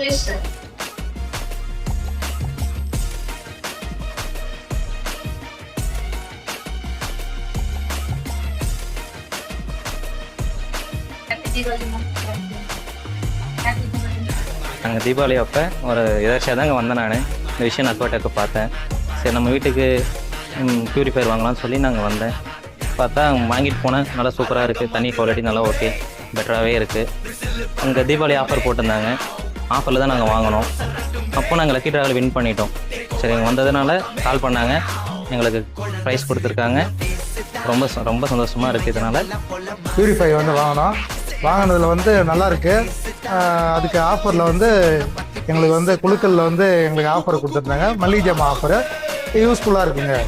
Suresh sir. நாங்கள் தீபாவளி அப்போ ஒரு எதாச்சியாக தாங்க வந்தேன். நான் இந்த விஷயம் நட்பாட்டக்கு பார்த்தேன். சரி நம்ம வீட்டுக்கு ப்யூரிஃபையர் வாங்கலாம்னு சொல்லி நாங்கள் வந்தேன். பார்த்தா வாங்கிட்டு போனேன். நல்லா சூப்பராக இருக்குது. தண்ணி குவாலிட்டி நல்லா ஓகே, பெட்டராகவே இருக்குது. அங்கே தீபாவளி ஆஃபர் போட்டிருந்தாங்க. ஆஃபரில் தான் நாங்கள் வாங்கினோம். அப்போ நாங்கள் லக்கி ட்ராவில் வின் பண்ணிட்டோம். சரி வந்ததுனால கால் பண்ணாங்க, எங்களுக்கு ப்ரைஸ் கொடுத்துருக்காங்க. ரொம்ப ரொம்ப சந்தோஷமாக இருக்குது. இதனால் ப்யூரிஃபை வந்து வாங்கினதில் வந்து நல்லாயிருக்கு. அதுக்கு ஆஃபரில் வந்து எங்களுக்கு வந்து குழுக்களில் வந்து எங்களுக்கு ஆஃபர் கொடுத்துருந்தாங்க. மல்லிகை ஜாமான் ஆஃபரு யூஸ்ஃபுல்லாக இருக்குங்க.